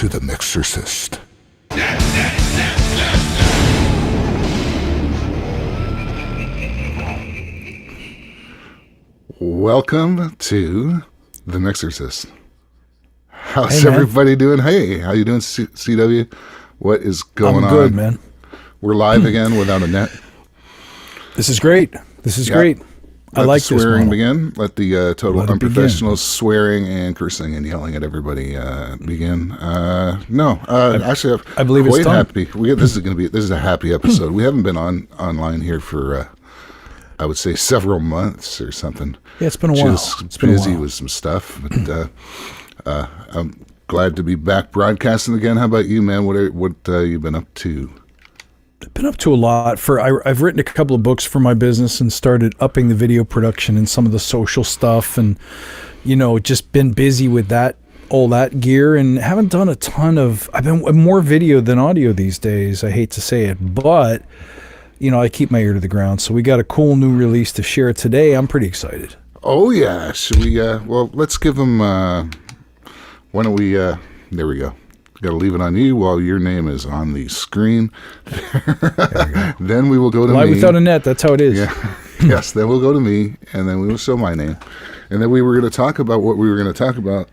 to the Mixercist. Welcome to the Mixercist. How's everybody doing? Hey, how you doing, CW? What is going on? I'm good, man. We're live again without a net. This is great. This is great. I like the swearing this begin. Let the total unprofessional swearing and cursing and yelling at everybody begin. Actually, I believe it's time. Happy. This is a happy episode. We haven't been online here for I would say several months or something. Yeah, it's been a while. Just busy with some stuff, but I'm glad to be back broadcasting again. How about you, man? What you been up to? I've been up to a lot. I've written a couple of books for my business and started upping the video production and some of the social stuff, and just been busy with all that gear, and haven't done a ton of. I've been more video than audio these days. I hate to say it, but I keep my ear to the ground. So we got a cool new release to share today. I'm pretty excited. Oh yeah, should we? Well, let's give them. Why don't we? There we go. Got to leave it on you while your name is on the screen. Then we will go to Live me. Without a net. That's how it is. Yeah. Yes. Then we'll go to me, and then we will show my name, and then we were going to talk about what we were going to talk about,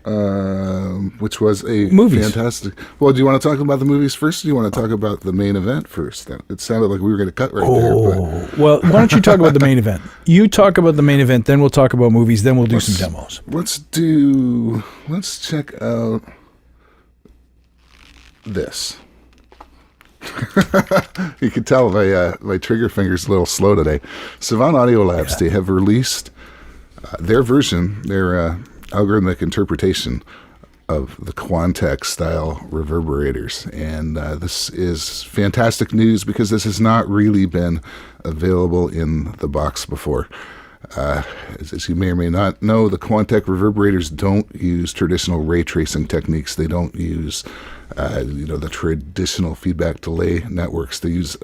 which was a movies. Fantastic. Well, do you want to talk about the movies first? Or do you want to talk about the main event first? It sounded like we were going to cut right there. But. Well, why don't you talk about the main event? You talk about the main event, then we'll talk about movies, then we'll do some demos. Let's check out this. You can tell my trigger finger's a little slow today. Savant Audio Labs, they have released their version, their algorithmic interpretation of the Quantec style reverberators, and this is fantastic news because this has not really been available in the box before. As you may or may not know, the Quantec reverberators don't use traditional ray tracing techniques. They don't use the traditional feedback delay networks. They use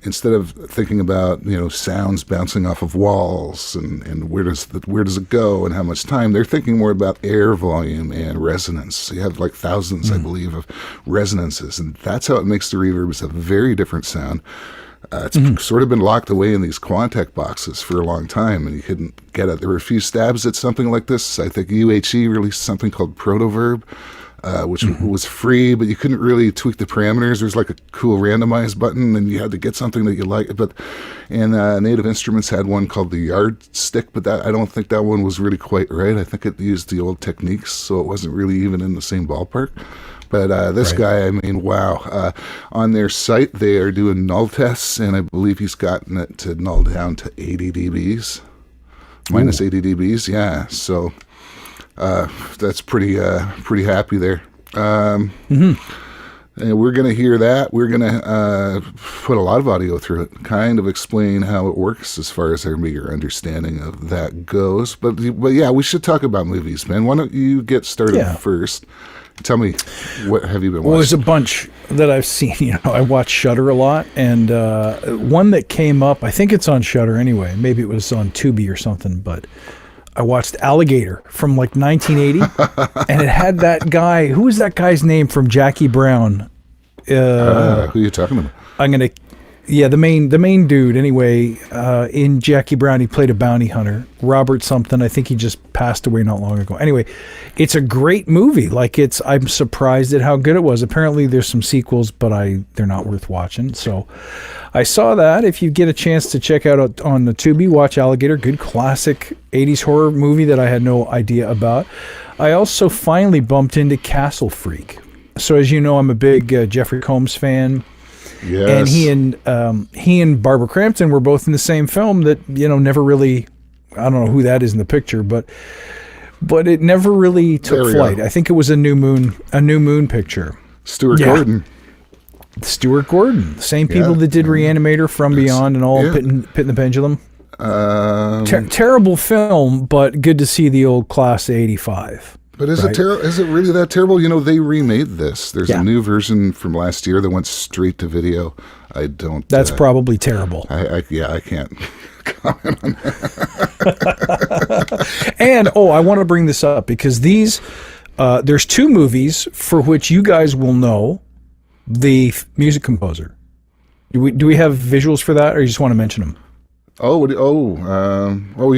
instead of thinking about sounds bouncing off of walls and where does it go and how much time, they're thinking more about air volume and resonance. So you have like thousands, I believe, of resonances, and that's how it makes the reverb. It's a very different sound. It's sort of been locked away in these Quantec boxes for a long time, and you couldn't get it. There were a few stabs at something like this. I think UHE released something called Protoverb, which was free, but you couldn't really tweak the parameters. There's like a cool randomize button, and you had to get something that you liked. And Native Instruments had one called the Yardstick, but I don't think that one was really quite right. I think it used the old techniques, so it wasn't really even in the same ballpark. But this guy, I mean, wow. On their site, they are doing null tests, and I believe he's gotten it to null down to 80 dBs. Minus 80 dBs, yeah. So that's pretty happy there. And we're going to hear that. We're going to put a lot of audio through it, kind of explain how it works as far as your understanding of that goes. But yeah, we should talk about movies, man. Why don't you get started first? Tell me, what have you been watching? Well, there's a bunch that I've seen. I watch Shudder a lot, and one that came up, I think it's on Shudder anyway. Maybe it was on Tubi or something, but I watched Alligator from like 1980, and it had that guy. Who was that guy's name from Jackie Brown? Who are you talking about? The main dude. Anyway, in Jackie Brown, he played a bounty hunter, Robert something. I think he just passed away not long ago. Anyway, it's a great movie. I'm surprised at how good it was. Apparently, there's some sequels, but they're not worth watching. So, I saw that. If you get a chance to check out on the Tubi, watch Alligator. Good classic 80s horror movie that I had no idea about. I also finally bumped into Castle Freak. So, as you know, I'm a big Jeffrey Combs fan. Yes. And he and Barbara Crampton were both in the same film that, never really, I don't know who that is in the picture, but it never really took flight. I think it was a New Moon picture. Stuart Gordon. Stuart Gordon. The same people that did Reanimator, From Beyond, and all Pit and the Pendulum. Terrible film, but good to see the old class of 85. But is it really that terrible? They remade this. There's a new version from last year that went straight to video. That's probably terrible. I can't comment on that. And I want to bring this up because these There's two movies for which you guys will know the music composer. Do we have visuals for that, or you just want to mention them? You're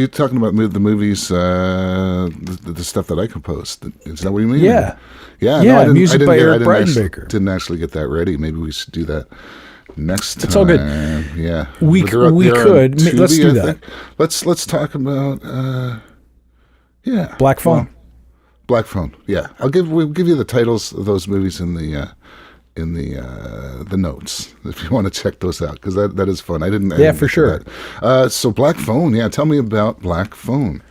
talking about the movies, the stuff that I composed. Is that what you mean? Yeah. Yeah. Yeah, No, music by Eric I Breitenbaker. didn't actually get that ready. Maybe we should do that next time. It's all good. Yeah. We But they're could. on Tubi, Let's do I that. think. Let's talk about Black Phone. well, Black Phone. Yeah. We'll give you the titles of those movies in the notes if you want to check those out, because that is fun. I didn't For sure. So Black Phone. Yeah. Tell me about Black Phone.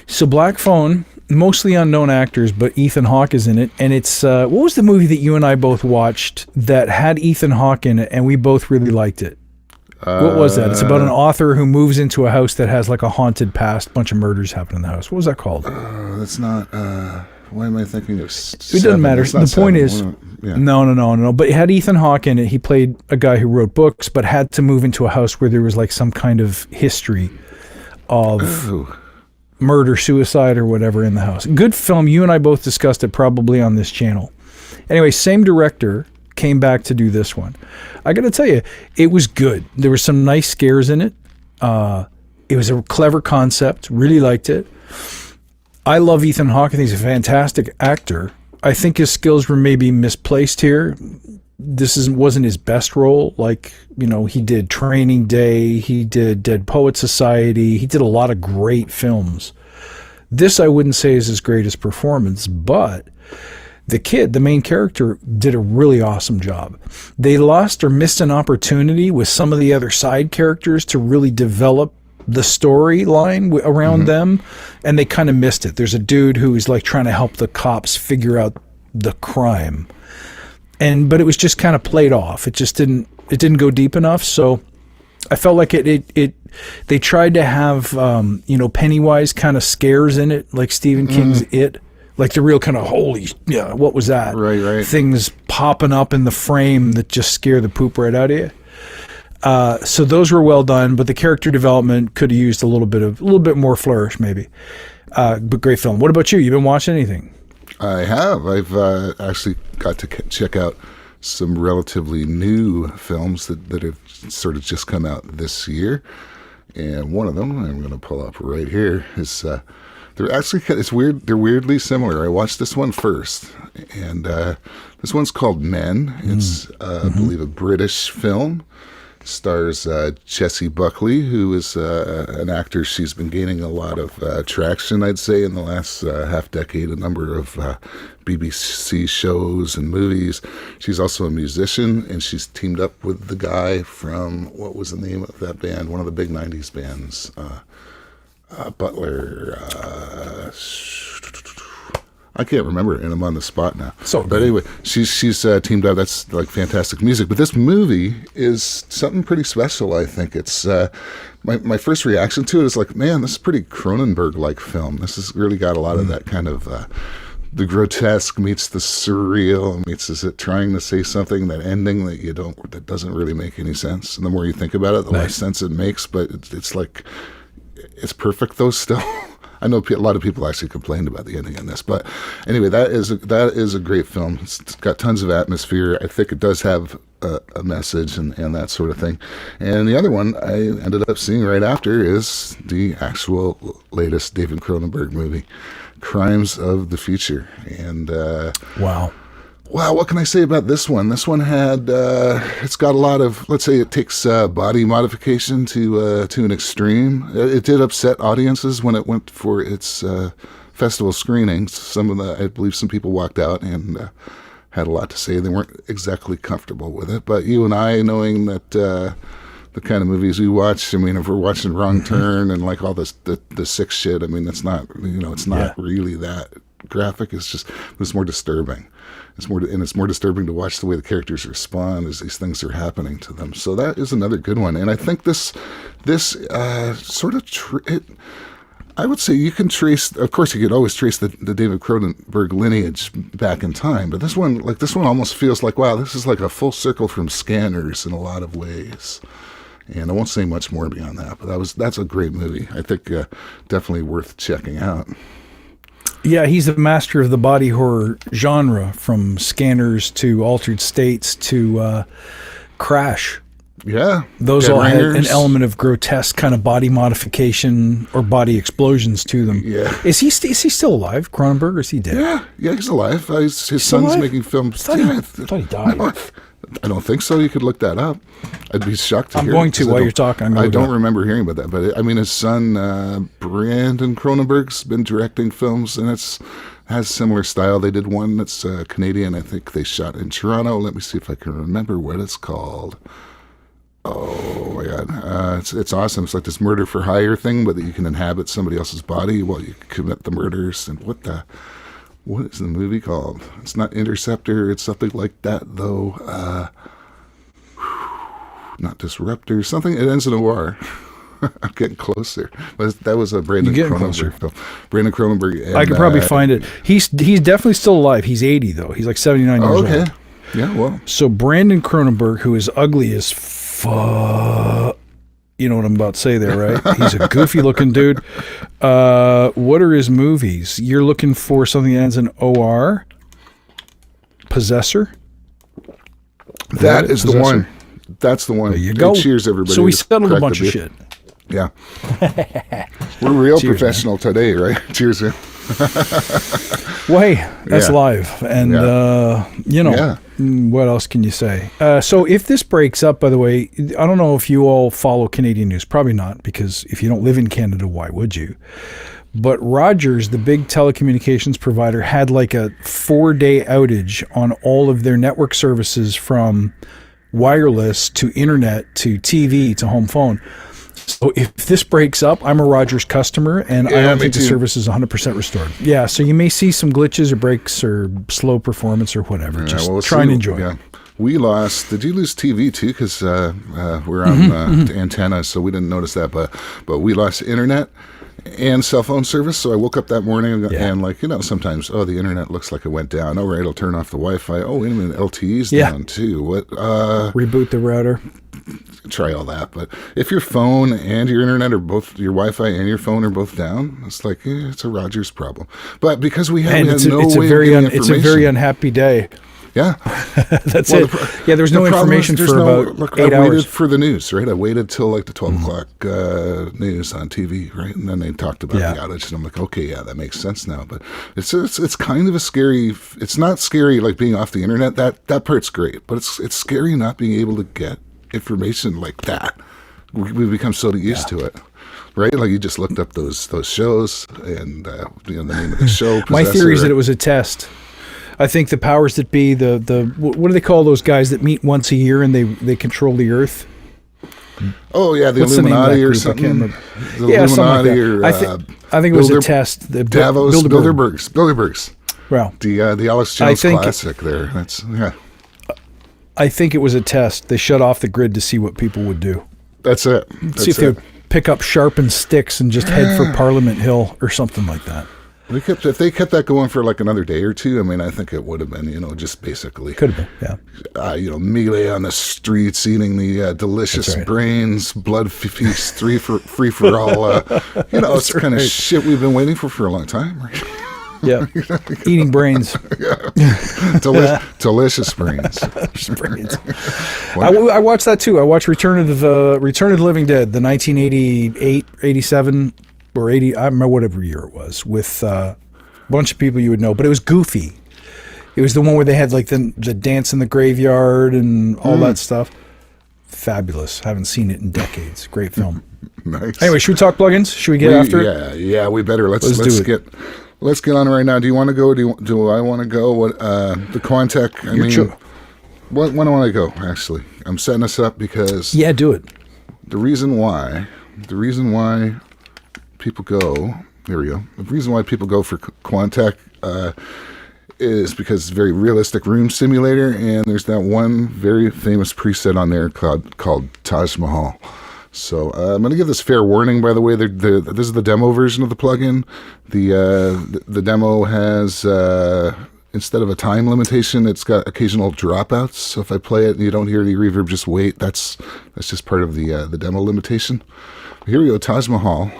So Black Phone, mostly unknown actors, but Ethan Hawke is in it. And it's, what was the movie that you and I both watched that had Ethan Hawke in it and we both really liked it? What was that? It's about an author who moves into a house that has like a haunted past, bunch of murders happen in the house. What was that called? That's not, why am I thinking of It doesn't matter. The point is, no. But it had Ethan Hawke in it. He played a guy who wrote books, but had to move into a house where there was like some kind of history of murder, suicide, or whatever in the house. Good film. You and I both discussed it probably on this channel. Anyway, same director came back to do this one. I got to tell you, it was good. There were some nice scares in it. It was a clever concept. Really liked it. I love Ethan Hawke. I think he's a fantastic actor. I think his skills were maybe misplaced here. This wasn't his best role. Like, he did Training Day. He did Dead Poet Society. He did a lot of great films. This I wouldn't say is his greatest performance, but the main character, did a really awesome job. They lost or missed an opportunity with some of the other side characters to really develop the storyline around them, and they kind of missed it. There's a dude who's like trying to help the cops figure out the crime, but it was just kind of played off. It didn't go deep enough. So I felt like they tried to have Pennywise kind of scares in it, like Stephen King's It. Like the real kind of what was that? Right. Things popping up in the frame that just scare the poop right out of you. So those were well done, but the character development could have used a little bit more flourish, maybe. But great film. What about you? You been watching anything? I have. I've actually got to check out some relatively new films that have sort of just come out this year, and one of them I'm going to pull up right here is. They're actually, it's weird. They're weirdly similar. I watched this one first, and this one's called Men. It's, I believe, a British film. Stars Jessie Buckley, who is an actor. She's been gaining a lot of traction, I'd say, in the last half decade. A number of BBC shows and movies. She's also a musician, and she's teamed up with the guy from, what was the name of that band? One of the big 90s bands. Butler, I can't remember it, and I'm on the spot now. But anyway, she's teamed up. That's like fantastic music. But this movie is something pretty special, I think. It's my first reaction to it is like, man, this is pretty Cronenberg-like film. This has really got a lot of that kind of the grotesque meets the surreal meets, is it trying to say something, that ending that doesn't really make any sense. And the more you think about it, the less sense it makes. But it's like, it's perfect though still. I know a lot of people actually complained about the ending on this, but anyway, that is a great film. It's got tons of atmosphere. I think it does have a message and that sort of thing. And the other one I ended up seeing right after is the actual latest David Cronenberg movie, Crimes of the Future. And wow, what can I say about this one? This one had, it's got a lot of, let's say it takes body modification to an extreme. It did upset audiences when it went for its festival screenings. I believe some people walked out and had a lot to say. They weren't exactly comfortable with it. But you and I, knowing that the kind of movies we watch, I mean, if we're watching Wrong Turn and like all this, the sick shit, I mean, it's not really that graphic. It's more disturbing. It's more disturbing to watch the way the characters respond as these things are happening to them. So that is another good one. And I think this sort of I would say you can trace. Of course, you could always trace the David Cronenberg lineage back in time. But this one almost feels like, wow, this is like a full circle from Scanners in a lot of ways. And I won't say much more beyond that. But that's a great movie. I think definitely worth checking out. Yeah, he's the master of the body horror genre, from Scanners to Altered States to Crash. Yeah. Those Dead all had an Ringers. element of grotesque kind of body modification or body explosions to them. Yeah. Is he still alive, Cronenberg, or is he dead? Yeah, he's alive. His still son's alive? making films. I thought he died. No, I don't think so. You could look that up. I'd be shocked to I'm hear going it, to 'cause while you're talking. I don't remember hearing about that. But I mean, his son, Brandon Cronenberg's been directing films, and has similar style. They did one that's Canadian. I think they shot in Toronto. Let me see if I can remember what it's called. Oh my god, it's awesome. It's like this murder for hire thing, but that you can inhabit somebody else's body while you commit the murders. And what is the movie called? It's not Interceptor. It's something like that though. Not Disruptor. Something. It ends in a war. I'm getting closer. But that was a Brandon Cronenberg film. Brandon Cronenberg. And, I could probably find it. He's definitely still alive. He's 80 though. He's like 79 years okay. old. Yeah. Well. So Brandon Cronenberg, who is ugly as fuck. You know what I'm about to say there, right? He's a goofy looking dude. What are his movies? You're looking for something that ends in OR? Possessor? That is the one. That's the one. There you go. Cheers, everybody. So we Just settled a cracked bunch the of beer. shit. Yeah. We're real Cheers, professional today, right? Cheers, man. Well, hey, that's Yeah. live. And, Yeah. what else can you say? So if this breaks up, by the way, I don't know if you all follow Canadian news. Probably not, because if you don't live in Canada, why would you? But Rogers, the big telecommunications provider, had like a 4-day outage on all of their network services, from wireless to internet to TV to home phone. So if this breaks up, I'm a Rogers customer, and I Yeah, don't me think the too. service is 100% restored. Yeah, so you may see some glitches or breaks or slow performance or whatever. Yeah, Just well, try and enjoy Yeah. it. We lost. Did you lose TV too? Because we're on antenna, so we didn't notice that. But we lost internet and cell phone service. So I woke up that morning and sometimes the internet looks like it went down. Oh right, it'll turn off the Wi-Fi. Oh wait a minute, LTE's down too. What? Reboot the router. Try all that. But if your phone and your internet are both, your Wi-Fi and your phone are both down, it's like it's a Rogers problem. But because we had And no it's a way very of getting it's a very information. unhappy day. Yeah. That's Well, it. There was no the problem is information there's for about look, 8 I waited hours. for the news, right? I waited till like the 12 o'clock news on TV, right? And then they talked about the outage, and I'm like, okay, yeah, that makes sense now. But it's kind of a scary. It's not scary like being off the internet. That part's great, but it's scary not being able to get information like that. We've become so used to it. Right, like you just looked up those shows and the name of the show. My theory is Possessor. that it was a test. I think the powers that be, the what do they call those guys that meet once a year and they control the earth? Oh yeah, the What's the name of that Illuminati or group? I something. can't remember. The Yeah, something like Illuminati that. or I think it was a test. The Davos, Bilderberg. Bilderbergs. Well, The Alex Jones classic there. That's I think it was a test. They shut off the grid to see what people would do. That's it. See if they would pick up sharpened sticks and just head for Parliament Hill or something like that. If they kept that going for like another day or two, I mean, I think it would have been, just basically, Could have been, yeah. melee on the streets, eating the delicious That's right. brains, blood feast, free for all. It's the kind of shit we've been waiting for a long time. Right? Yeah. Eating brains. Delicious brains. Brains. I watched that too. I watched Return of the Living Dead, the 1988, 87, or 80, I don't remember whatever year it was, with a bunch of people you would know, but it was goofy. It was the one where they had like the dance in the graveyard and all that stuff. Fabulous. Haven't seen it in decades. Great film. Nice. Anyway, should we talk plugins? Should we get after it? Yeah, we better. Let's do it. Let's get on it right now. Do you want to go? Do I want to go? What the Quantec? When do I want to go? Actually, I'm setting us up because Do it. the reason why people go. Here we go. The reason why people go for Quantec is because it's a very realistic room simulator, and there's that one very famous preset on there called Taj Mahal. So I'm going to give this fair warning, by the way. This is the demo version of the plugin. The demo has, instead of a time limitation, it's got occasional dropouts. So if I play it and you don't hear the reverb, just wait. That's just part of the demo limitation. Here we go, Taj Mahal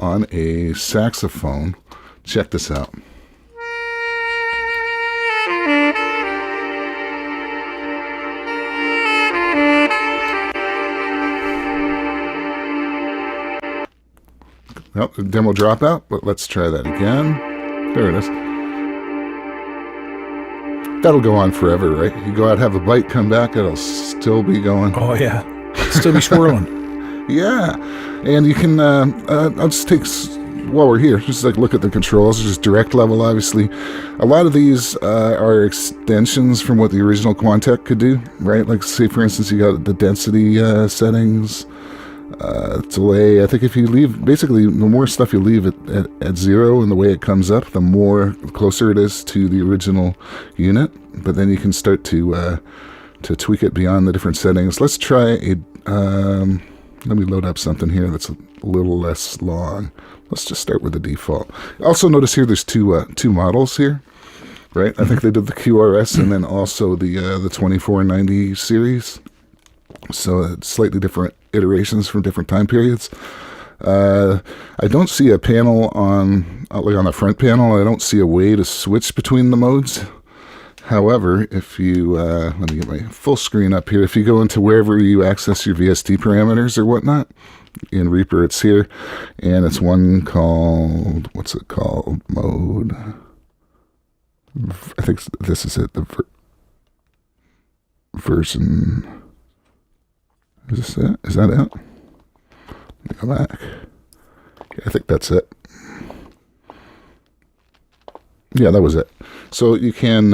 on a saxophone, Check this out. Well, the demo dropout, but let's try that again. There it is. That'll go on forever, right? You go out, have a bite, come back, it'll still be going. Oh, yeah. Still be swirling. Yeah. And you can, I'll just take, while we're here, just like look at the controls, just direct level, obviously. A lot of these are extensions from what the original Quantec could do, right? Like, say, for instance, you got the density settings, delay. I think if you leave, basically, the more stuff you leave at 0 and the way it comes up, the more closer it is to the original unit. But then you can start to tweak it beyond the different settings. Let's try a, let me load up something here that's a little less long. Let's just start with the default. Also notice here there's two models here, right? I think they did the QRS and then also the 2490 series. So it's slightly different iterations from different time periods. I don't see a panel on, like on the front panel, I don't see a way to switch between the modes. However, if you, let me get my full screen up here. If you go into wherever you access your VST parameters or whatnot, in Reaper it's here, and it's one called, what's it called? Mode. I think this is it, the version. Is this it? Is that it? Let me go back. Yeah, I think that's it. Yeah, that was it. So you can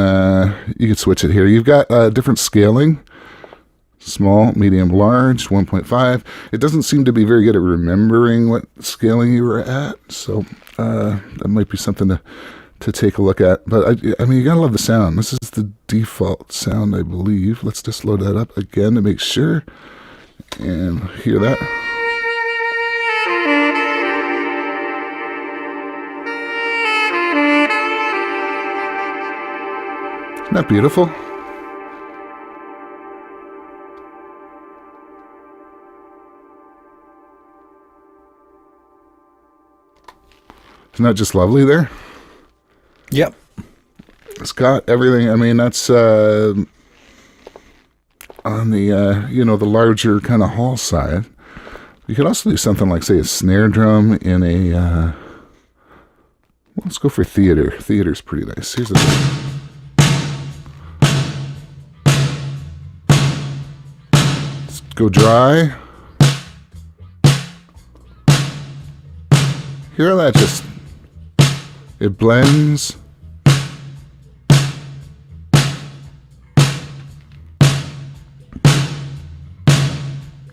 switch it here. You've got different scaling: small, medium, large, 1.5. It doesn't seem to be very good at remembering what scaling you were at, so that might be something to take a look at. But I mean, you gotta love the sound. This is the default sound, I believe. Let's just load that up again to make sure. And hear that. Isn't that beautiful? Isn't that just lovely there? Yep. It's got everything. I mean, that's on the, the larger kind of hall side. You could also do something like, say, a snare drum in a, well, let's go for theater. Theater's pretty nice. Here's the thing. Let's go dry. Hear that? Just, it blends.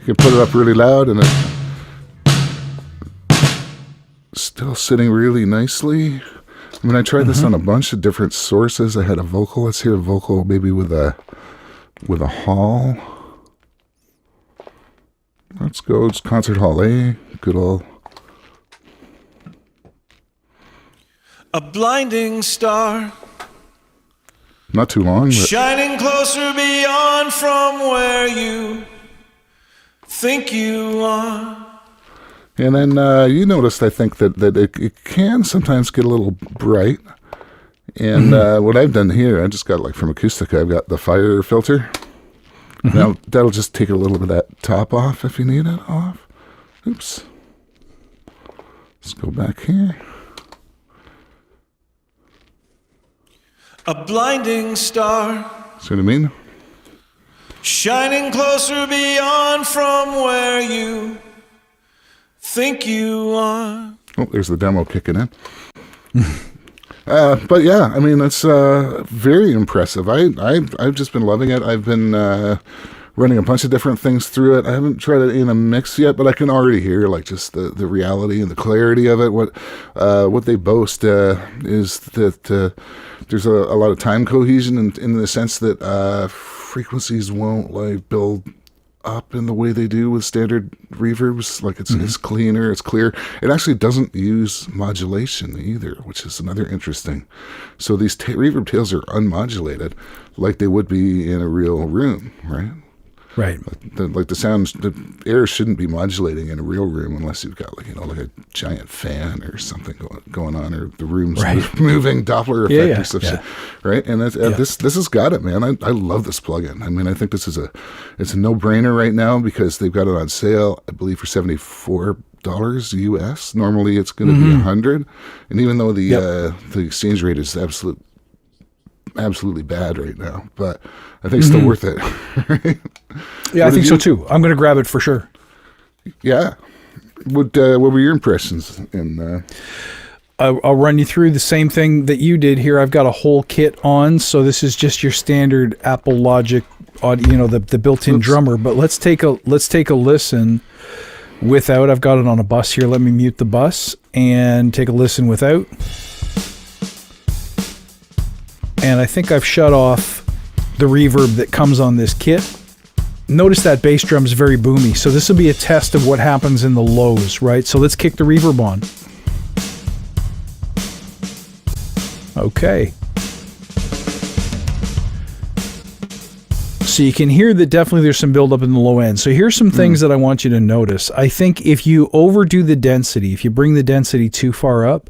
You can put it up really loud and it's still sitting really nicely. I mean, I tried this on a bunch of different sources. I had a vocal. Let's hear a vocal maybe with a hall. Let's go. It's concert hall A. Good old. A blinding star. Not too long. But Shining closer beyond from where you think you are. and then you noticed, I think, that it can sometimes get a little bright. And what I've done here, I just got, like, from Acoustica, I've got the fire filter. Now, that'll just take a little bit of that top off if you need it off. Oops. Let's go back here. A blinding star. See what I mean? Shining closer beyond from where you think you are. Oh, there's the demo kicking in. But yeah, I mean, that's very impressive. I've just been loving it. I've been running a bunch of different things through it. I haven't tried it in a mix yet, but I can already hear, like, just the reality and the clarity of it. What they boast is that there's a lot of time cohesion in the sense that frequencies won't, like, build up in the way they do with standard reverbs. Like, it's cleaner, it's clear. It actually doesn't use modulation either, which is another interesting. So these reverb tails are unmodulated, like they would be in a real room, right? Right. The sound, the air shouldn't be modulating in a real room unless you've got like a giant fan or something going on, or the room's moving Doppler effect or something, right? And that's, this has got it, man. I love this plugin. I mean, I think it's a no-brainer right now because they've got it on sale, I believe, for $74 US. Normally, it's going to be $100, and even though the exchange rate is absolutely bad right now, but I think it's still worth it. Right? Yeah, I think so too. I'm going to grab it for sure. Yeah. What were your impressions? I'll run you through the same thing that you did here. I've got a whole kit on, so this is just your standard Apple Logic audio, the built-in drummer. But let's take a listen without. I've got it on a bus here. Let me mute the bus and take a listen without. And I think I've shut off the reverb that comes on this kit. Notice that bass drum is very boomy. So this will be a test of what happens in the lows, right? So let's kick the reverb on. Okay. So you can hear that definitely there's some buildup in the low end. So here's some things that I want you to notice. I think if you overdo the density, if you bring the density too far up,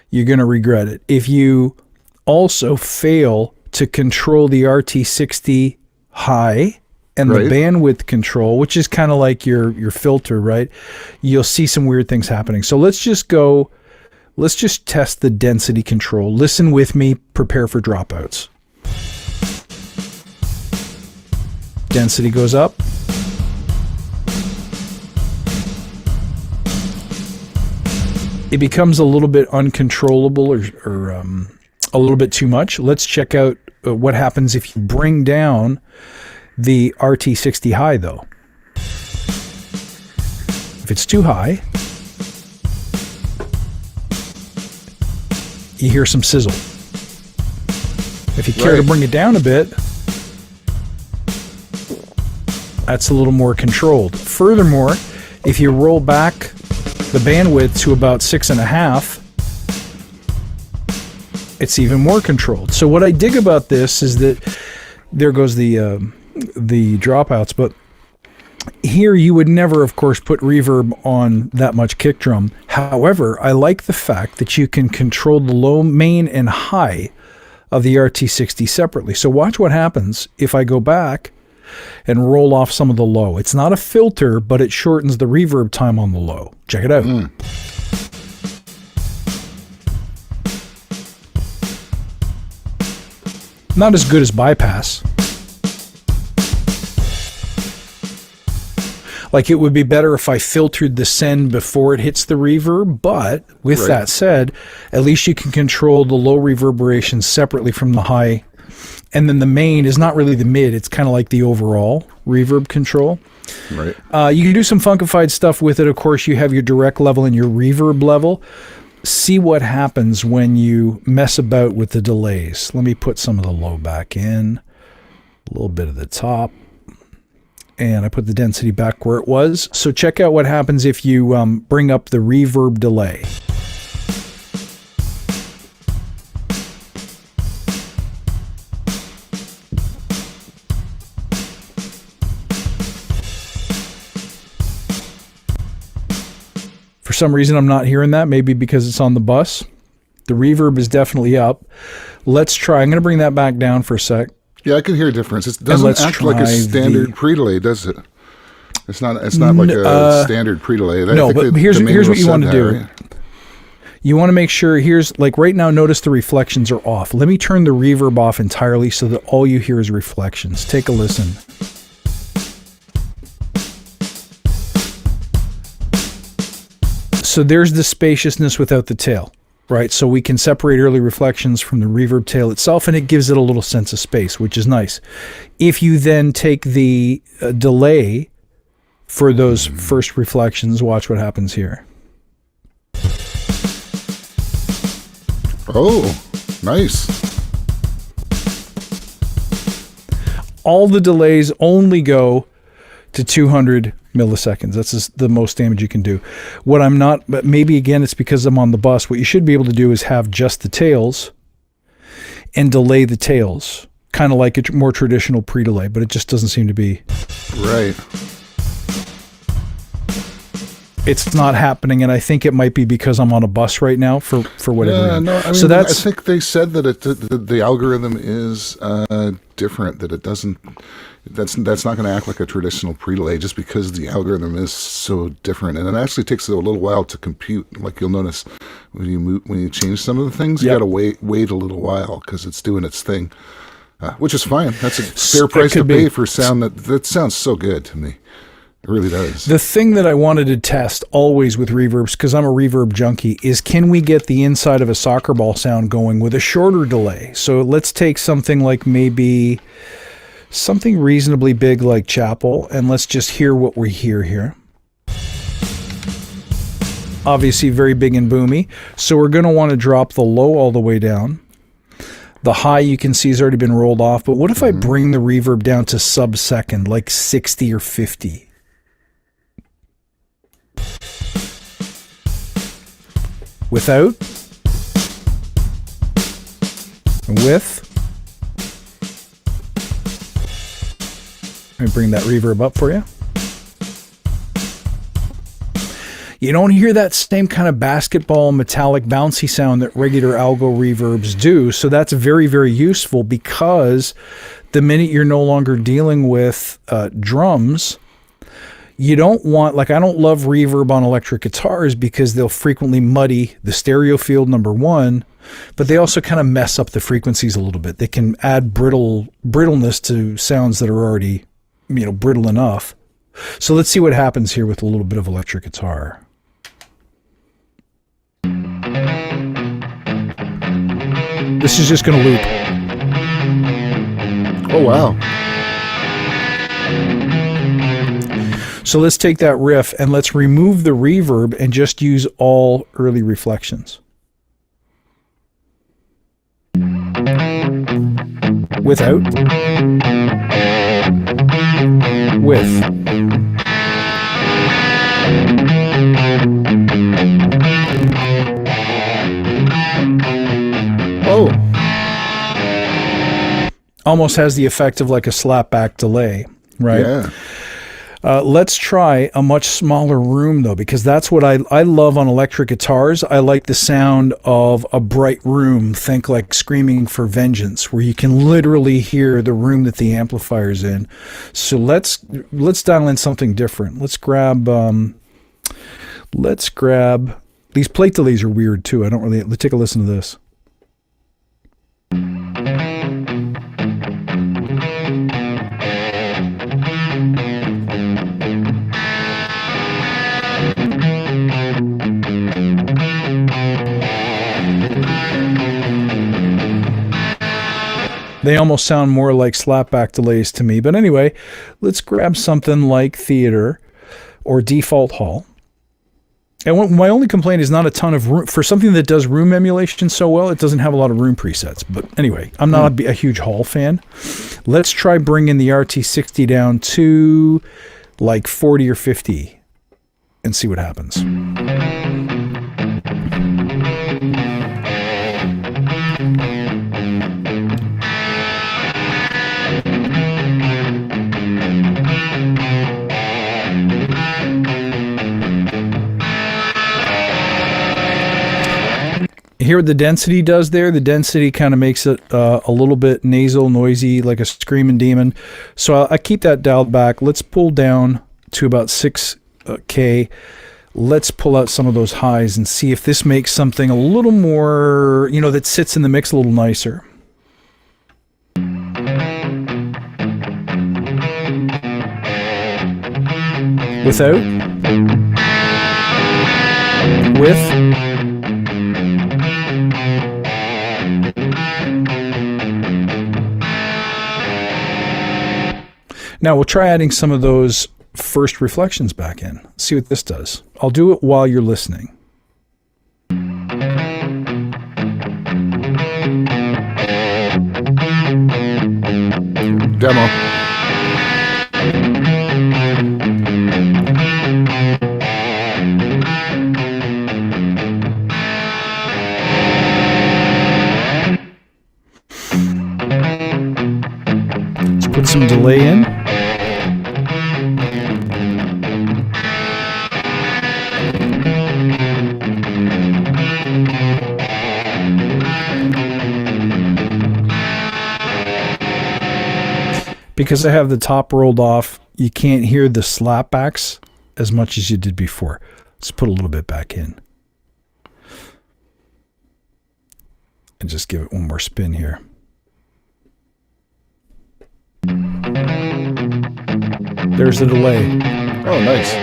you're going to regret it. If you also fail to control the RT60 high and the bandwidth control, which is kind of like your filter, right? You'll see some weird things happening. So let's just test the density control. Listen with me, prepare for dropouts. Density goes up. It becomes a little bit uncontrollable or a little bit too much. Let's check out what happens if you bring down the RT60 high, though. If it's too high, you hear some sizzle. If you care to bring it down a bit, that's a little more controlled. Furthermore, if you roll back the bandwidth to about 6.5, it's even more controlled. So what I dig about this is that there goes the dropouts, but here you would never, of course, put reverb on that much kick drum. However, I like the fact that you can control the low, main, and high of the RT60 separately. So watch what happens if I go back and roll off some of the low. It's not a filter, but it shortens the reverb time on the low. Check it out. Not as good as bypass. Like, it would be better if I filtered the send before it hits the reverb, but with that said, at least you can control the low reverberation separately from the high. And then the main is not really the mid, it's kind of like the overall reverb control. Right. You can do some funkified stuff with it. Of course, you have your direct level and your reverb level. See what happens when you mess about with the delays. Let me put some of the low back in, a little bit of the top, and I put the density back where it was. So check out what happens if you bring up the reverb delay. For some reason, I'm not hearing that. Maybe because it's on the bus. The reverb is definitely up. Let's try. I'm going to bring that back down for a sec. Yeah, I can hear a difference. It doesn't act like a standard pre-delay, does it? It's not like a standard pre-delay. No, but here's what you want to do. Right? You want to make sure, here's, like right now, notice the reflections are off. Let me turn the reverb off entirely so that all you hear is reflections. Take a listen. So there's the spaciousness without the tail, right? So we can separate early reflections from the reverb tail itself, and it gives it a little sense of space, which is nice. If you then take the delay for those first reflections, watch what happens here. Oh, nice. All the delays only go to 200 milliseconds. That's the most damage you can do. What I'm not, but maybe again it's because I'm on the bus, what you should be able to do is have just the tails and delay the tails. kind of like a more traditional pre-delay, but it just doesn't seem to be. Right. It's not happening, and I think it might be because I'm on a bus right now for whatever Yeah, reason. no, I mean, So I think they said that the algorithm is different. That it doesn't. That's not going to act like a traditional pre-delay just because the algorithm is so different, and it actually takes a little while to compute. Like you'll notice when you change some of the things, you got to wait a little while because it's doing its thing, which is fine. That's a fair price to pay for sound that sounds so good to me. It really does. The thing that I wanted to test always with reverbs, because I'm a reverb junkie, is can we get the inside of a soccer ball sound going with a shorter delay? So let's take something like maybe something reasonably big like Chapel, and let's just hear what we hear here. Obviously very big and boomy. So we're going to want to drop the low all the way down. The high you can see has already been rolled off, but what if I bring the reverb down to sub-second, like 60 or 50? Without, with. Let me bring that reverb up for you. You don't hear that same kind of basketball metallic bouncy sound that regular algo reverbs do. So that's very, very useful because the minute you're no longer dealing with drums, you don't want, like I don't love reverb on electric guitars because they'll frequently muddy the stereo field, number one, but they also kind of mess up the frequencies a little bit. They can add brittleness to sounds that are already, brittle enough. So let's see what happens here with a little bit of electric guitar. This is just going to loop. Oh, wow. So let's take that riff and let's remove the reverb and just use all early reflections. Without. With. Oh. Almost has the effect of like a slapback delay, right? Yeah. Let's try a much smaller room, though, because that's what I love on electric guitars. I like the sound of a bright room. Think like Screaming for Vengeance, where you can literally hear the room that the amplifier's in. So let's dial in something different. Let's grab these plate delays are weird too. Let's take a listen to this. They almost sound more like slapback delays to me. But anyway, let's grab something like Theater or Default Hall. And my only complaint is not a ton of room. For something that does room emulation so well, it doesn't have a lot of room presets. But anyway, I'm not a huge Hall fan. Let's try bringing the RT60 down to like 40 or 50 and see what happens. Hear what the density does there? The density kind of makes it a little bit nasal, noisy, like a screaming demon. So I keep that dialed back. Let's pull down to about 6K. Let's pull out some of those highs and see if this makes something a little more, that sits in the mix a little nicer. Without. With. Now we'll try adding some of those first reflections back in. See what this does. I'll do it while you're listening. Demo. some delay in. Because I have the top rolled off, you can't hear the slapbacks as much as you did before. Let's put a little bit back in. And just give it one more spin here. There's the delay. Oh, nice.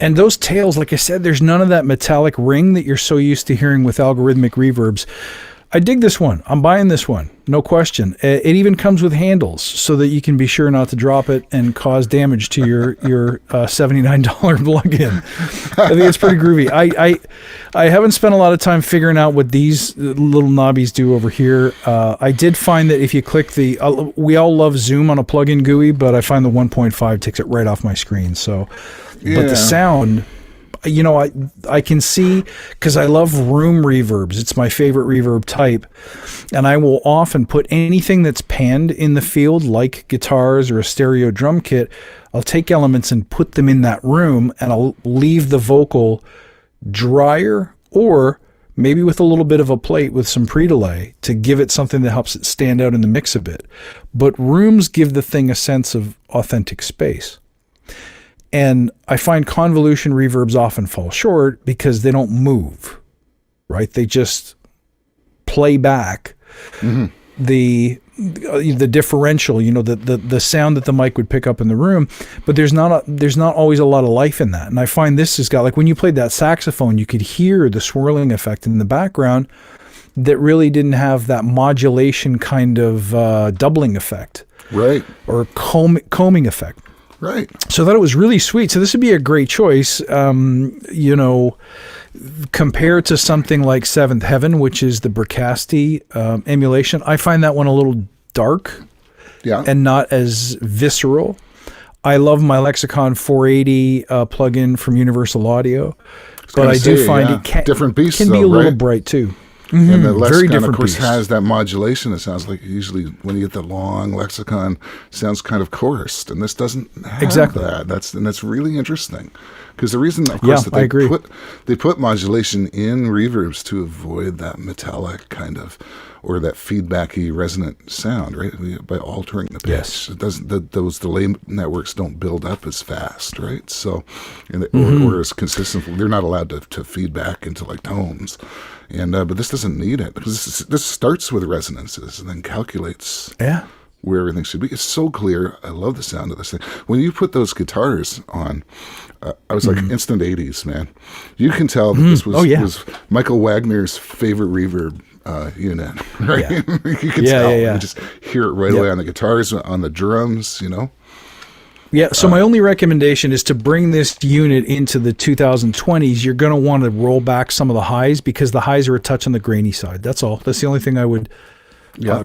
And those tails, like I said, there's none of that metallic ring that you're so used to hearing with algorithmic reverbs. I dig this one. I'm buying this one. No question. It even comes with handles so that you can be sure not to drop it and cause damage to your $79 plugin. I think it's pretty groovy. I haven't spent a lot of time figuring out what these little knobbies do over here. I did find that if you click the, we all love zoom on a plugin GUI, but I find the 1.5 takes it right off my screen. So, but the sound, you know, I can see, because I love room reverbs. It's my favorite reverb type. And I will often put anything that's panned in the field, like guitars or a stereo drum kit. I'll take elements and put them in that room, and I'll leave the vocal drier, or maybe with a little bit of a plate with some pre-delay to give it something that helps it stand out in the mix a bit. But rooms give the thing a sense of authentic space. And I find convolution reverbs often fall short because they don't move, right? They just play back the differential, you know, the sound that the mic would pick up in the room. But there's not always a lot of life in that. And I find this has got, like when you played that saxophone, you could hear the swirling effect in the background that really didn't have that modulation kind of doubling effect, Right. or combing effect. Right. So I thought it was really sweet. So this would be a great choice, you know, compared to something like Seventh Heaven, which is the Bricasti emulation. I find that one a little dark and not as visceral. I love my Lexicon 480 plugin from Universal Audio, but I do find it can be a little bright too. And the Lexicon, very different of course, piece. has that modulation. It sounds like usually when you get the long Lexicon, sounds kind of chorused, and this doesn't have that. That's really interesting, because the reason, of course, that they put modulation in reverbs to avoid that metallic kind of, or that feedbacky resonant sound, right? By altering the pitch, it doesn't. Those delay networks don't build up as fast, right? So, or as consistent. They're not allowed to feedback into like tones. And but this doesn't need it, because this starts with resonances and then calculates where everything should be. It's so clear. I love the sound of this thing. When you put those guitars on, I was like instant 80s, man. You can tell that this was Michael Wagner's favorite reverb unit, right? You can tell. You just hear it right away on the guitars, on the drums, you know? Yeah, so my only recommendation is to bring this unit into the 2020s. You're going to want to roll back some of the highs, because the highs are a touch on the grainy side. That's all. That's the only thing I would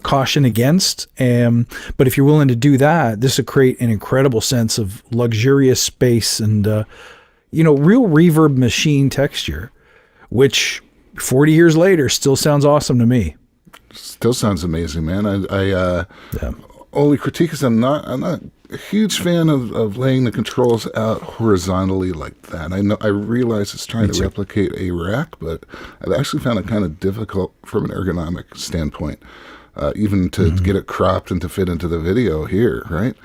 caution against. But if you're willing to do that, this will create an incredible sense of luxurious space and, you know, real reverb machine texture, which 40 years later still sounds awesome to me. Still sounds amazing, man. Only critique is I'm not a huge fan of laying the controls out horizontally like that. I realize it's trying to replicate a rack, but I've actually found it kind of difficult from an ergonomic standpoint, even to get it cropped and to fit into the video here, right?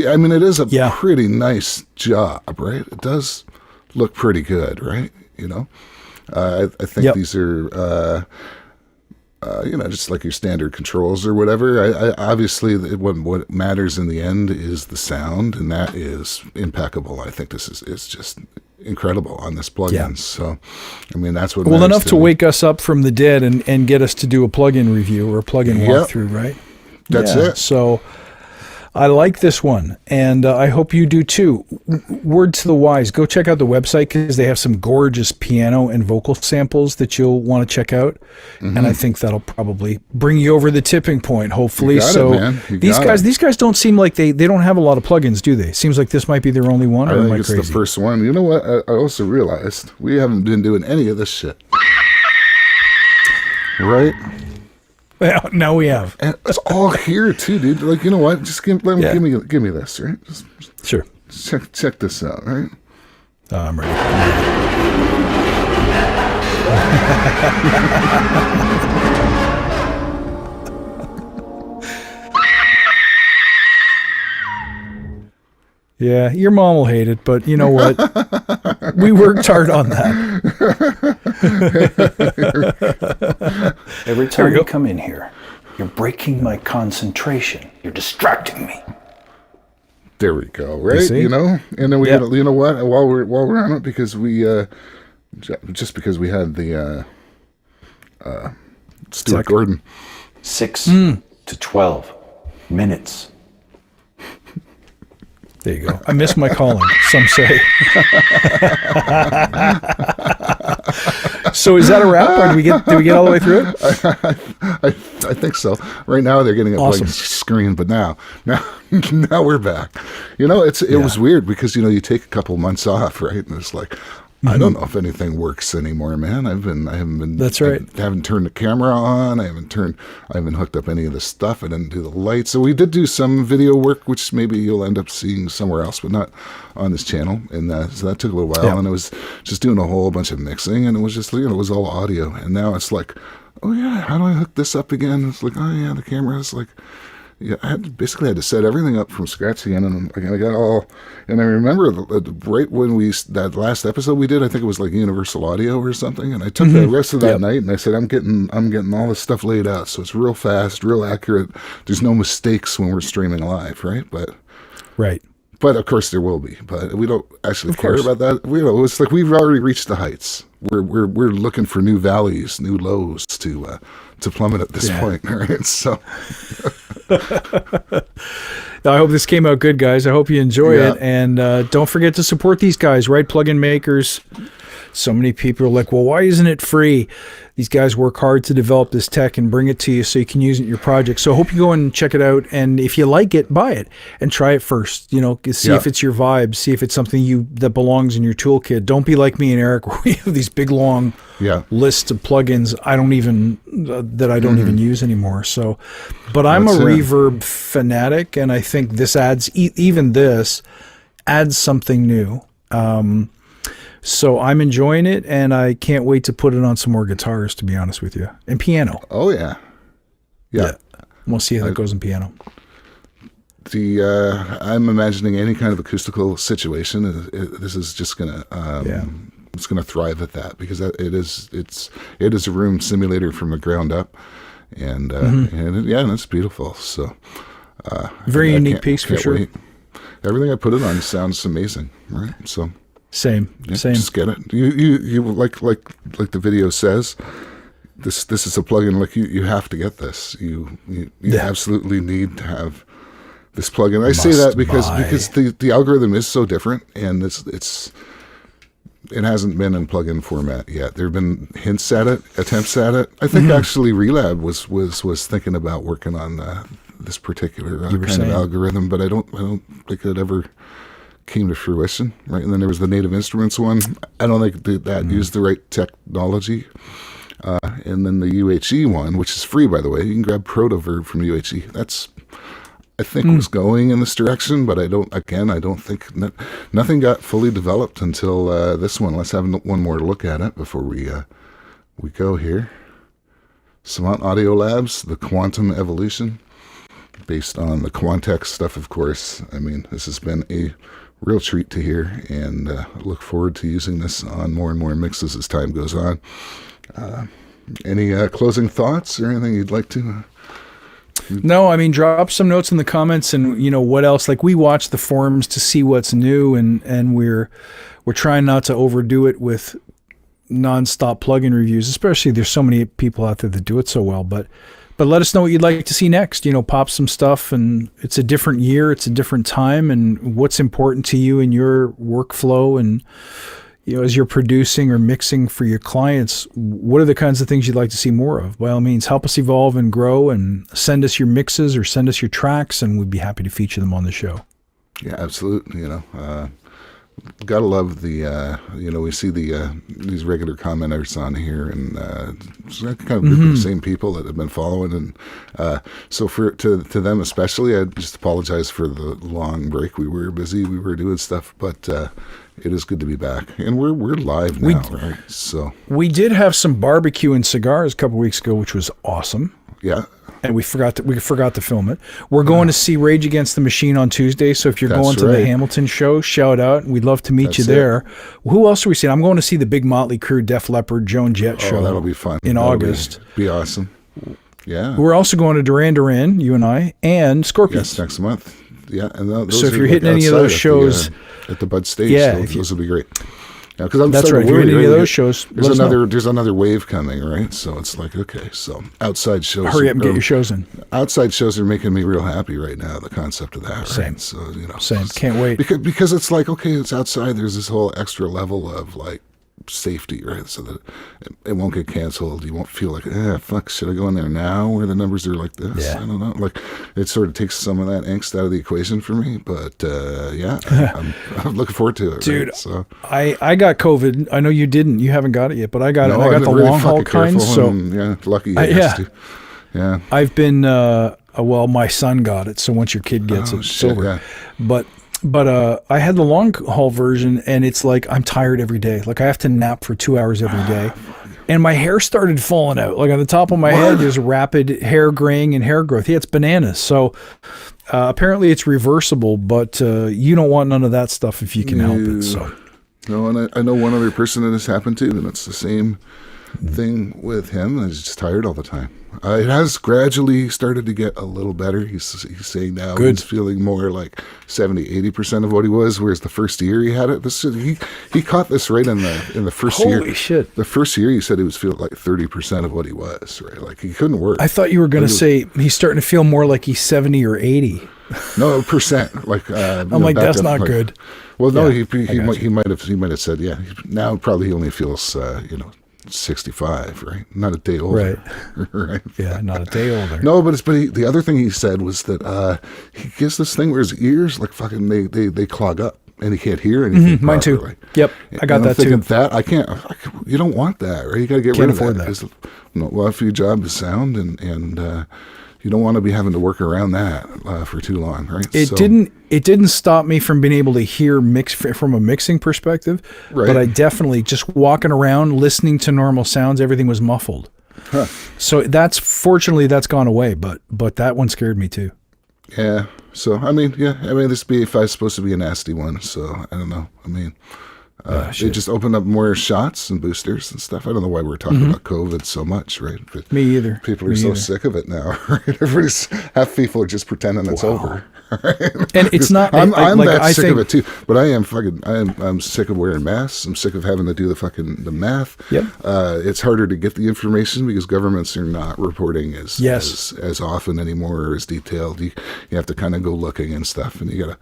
I mean, it is a pretty nice job, right? It does look pretty good, right? You know, I think these are... you know, just like your standard controls or whatever. I obviously, what matters in the end is the sound, and that is impeccable. I think this is just incredible on this plugin. Yeah. So, I mean, that's what matters enough to wake us up from the dead and get us to do a plugin review or a plugin walkthrough, right? That's it. So I like this one, and I hope you do too. Word to the wise, go check out the website, because they have some gorgeous piano and vocal samples that you'll want to check out. And I think that'll probably bring you over the tipping point, hopefully. These guys don't seem like they don't have a lot of plugins, do they? Seems like this might be their only one. I think it's the first one. You know what? I also realized we haven't been doing any of this shit. Right? Well, now we have. And it's all here too, dude. Like, you know what? Just give me this, right? Just Sure. check this out, right? I'm ready. Yeah, your mom will hate it, but you know what? We worked hard on that. Every time you come in here, you're breaking my concentration. You're distracting me. There we go, right? see? You know, and then we, Yeah. you know what? While we're on it, because we just because we had the Stuart Tech. Gordon. 6 to 12 minutes. There you go. I miss my calling, some say. So is that a wrap? Or did we get all the way through it? I think so. Right now they're getting a Awesome. blank screen, but now we're back. You know, it was weird because you take a couple months off, right? And it's like, I don't know if anything works anymore, man. I haven't been. That's right. I haven't turned the camera on. I haven't hooked up any of the stuff. I didn't do the lights. So we did do some video work, which maybe you'll end up seeing somewhere else, but not on this channel. And so that took a little while. Yeah. And it was just doing a whole bunch of mixing, and it was just, it was all audio. And now it's like, oh yeah, how do I hook this up again? It's like, oh yeah, the camera is like. Yeah, I basically had to set everything up from scratch again, and I got all. And I remember right when that last episode we did, I think it was like Universal Audio or something, and I took the rest of that night and I said, I'm getting all this stuff laid out, so it's real fast, real accurate. There's no mistakes when we're streaming live, right? Right. But of course there will be, but we don't actually care course. about that. It's like we've already reached the heights. We're looking for new valleys, new lows to plummet at this point, right? So. I hope this came out good, guys. I hope you enjoy it. And don't forget to support these guys, right? Plugin makers. So many people are like, well, why isn't it free? These guys work hard to develop this tech and bring it to you so you can use it in your project. So I hope you go and check it out. And if you like it, buy it and try it first. See if it's your vibe. See if it's something that belongs in your toolkit. Don't be like me and Eric, where we have these big, long lists of plugins I don't even use anymore. So, but I'm a Reverb fanatic, and I think this adds, even this adds something new. So I'm enjoying it, and I can't wait to put it on some more guitars, to be honest with you, and piano. Oh yeah. We'll see how that goes in piano. I'm imagining any kind of acoustical situation. This is just gonna it's gonna thrive at that, because it is a room simulator from the ground up, and it's beautiful. So very unique piece for sure. Wait. Everything I put it on sounds amazing, right? So. Same. Just get it. You like the video says. This is a plugin. Like you have to get this. You absolutely need to have this plugin. I say that because the algorithm is so different, and it hasn't been in plugin format yet. There have been hints at it, attempts at it. I think actually Relab was thinking about working on this particular kind of algorithm, but I don't think it ever came to fruition, right? And then there was the Native Instruments one. I don't think that used the right technology. And then the UHE one, which is free, by the way. You can grab Protoverb from UHE. That's, I think, was going in this direction, but I don't think nothing got fully developed until this one. Let's have one more look at it before we go here. Savant Audio Labs, the Quantum Evolution, based on the Quantec stuff, of course. I mean, this has been a real treat to hear, and look forward to using this on more and more mixes as time goes on. Any closing thoughts or anything you'd like to? No, I mean, drop some notes in the comments, and what else. Like, we watch the forums to see what's new, and we're trying not to overdo it with nonstop plugin reviews. Especially, there's so many people out there that do it so well, but let us know what you'd like to see next. Pop some stuff, and it's a different year, it's a different time, and what's important to you in your workflow, and as you're producing or mixing for your clients, what are the kinds of things you'd like to see more of? By all means, help us evolve and grow, and send us your mixes or send us your tracks, and we'd be happy to feature them on the show. Yeah, absolutely. Gotta love the, we see these regular commenters on here, and it's kind of group of the same people that have been following, and so to them especially, I just apologize for the long break. We were busy, we were doing stuff, but it is good to be back, and we're live now, right? So we did have some barbecue and cigars a couple weeks ago, which was awesome. Yeah. And we forgot to film it. We're going to see Rage Against the Machine on Tuesday, so if you're going to the Hamilton show, shout out. We'd love to meet you there. Who else are we seeing? I'm going to see the big Motley Crue, Def Leppard, Joan Jett show. Oh, that'll be fun. In August. Be awesome. Yeah. We're also going to Duran Duran, you and I, and Scorpions. Yes, next month. Yeah. And those so if you're hitting any of those shows. At the Bud Stage, those will be great. Yeah, because I'm that's right. If you're in any of those shows, there's another wave coming, right? So it's like, okay, so outside shows. Hurry up and get your shows in. Outside shows are making me real happy right now. The concept of that, right? Same. So same. Can't wait because it's like, okay, it's outside. There's this whole extra level of like safety, right? So that it won't get canceled. You won't feel like, fuck, should I go in there now where the numbers are like this? Yeah. I don't know. Like it sort of takes some of that angst out of the equation for me. But I'm looking forward to it, dude. Right? So I got COVID. I know you didn't. You haven't got it yet, but I got it. I got the really long haul kind. So lucky. Yeah. I've been. Well, my son got it. So once your kid gets it's over. Yeah. But I had the long haul version, and it's like I'm tired every day. Like I have to nap for 2 hours every day, and my hair started falling out. Like on the top of my head, there's rapid hair graying and hair growth. Yeah, it's bananas. So apparently it's reversible, but you don't want none of that stuff if you can help it. So no, and I know one other person that has happened to, and it's the same thing with him. He's just tired all the time. It has gradually started to get a little better. He's saying now he's feeling more like 70-80% of what he was, whereas the first year he had it. He caught this right in the first year. Holy shit. The first year he said he was feeling like 30% of what he was, right? Like he couldn't work. I thought you were going to say he's starting to feel more like he's 70 or 80. No, percent. Like I'm like, that's not good. Well, no, he might have said, now probably he only feels 65, right? Not a day older, right? Yeah, not a day older. No, but the other thing he said was that he gets this thing where his ears like fucking they clog up and he can't hear anything. Mine too. Yep, I got that too. That I can't. You don't want that, right? You got to get rid of that. Because, well, if your job is sound and you don't want to be having to work around that for too long, right? It didn't stop me from being able to hear mix from a mixing perspective, right. But I definitely just walking around, listening to normal sounds, everything was muffled. Huh. So fortunately that's gone away, but that one scared me too. Yeah. So I mean, this B5 is supposed to be a nasty one, so I don't know. I mean. They just opened up more shots and boosters and stuff. I don't know why we're talking about COVID so much, right? But me either. People are sick of it now, right? Half people are just pretending it's over. Right? And it's not. I'm sick of it too. But I'm sick of wearing masks. I'm sick of having to do the math. Yep. It's harder to get the information because governments are not reporting as often anymore or as detailed. You have to kind of go looking and stuff, and you gotta.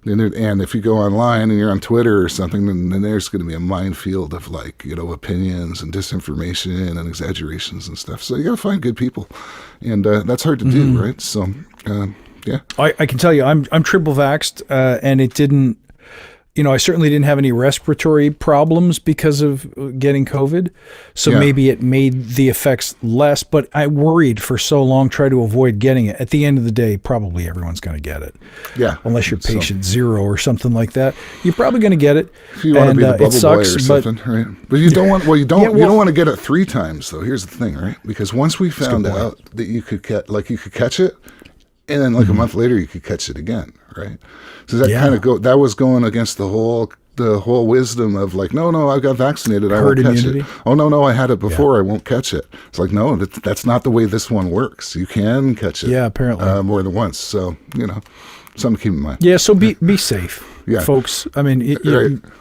And if you go online and you're on Twitter or something, then there's going to be a minefield of opinions and disinformation and exaggerations and stuff. So you got to find good people, and that's hard to do, right? So, yeah. I can tell you, I'm triple vaxxed, and it didn't. I certainly didn't have any respiratory problems because of getting COVID. So maybe it made the effects less, but I worried for so long, try to avoid getting it. At the end of the day, probably everyone's going to get it. Yeah. Unless you're patient zero or something like that. You're probably going to get it. If you want to be the bubble boy or something, right? But you don't want, you don't want to get it 3 times though. Here's the thing, right? Because once we found out that you could catch it, and then a month later you could catch it again, right? So that that was going against the whole wisdom of no, I got vaccinated, I won't catch it. Oh no, I had it before, I won't catch it. It's like, no, that's not the way this one works. You can catch it, apparently more than once. So something to keep in mind. Yeah, so be safe, folks. I mean,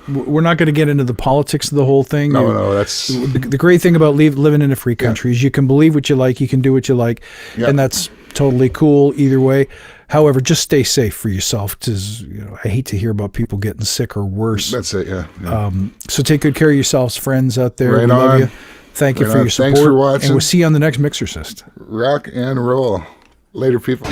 we're not going to get into the politics of the whole thing. No, that's the great thing about living in a free country is you can believe what you like, you can do what you like, and that's totally cool either way. However, just stay safe for yourself, because I hate to hear about people getting sick or worse. That's it, yeah. So take good care of yourselves, friends out there. Right we love you. Thank you for your support. Thanks for watching. And we'll see you on the next Mixercist. Rock and roll. Later, people.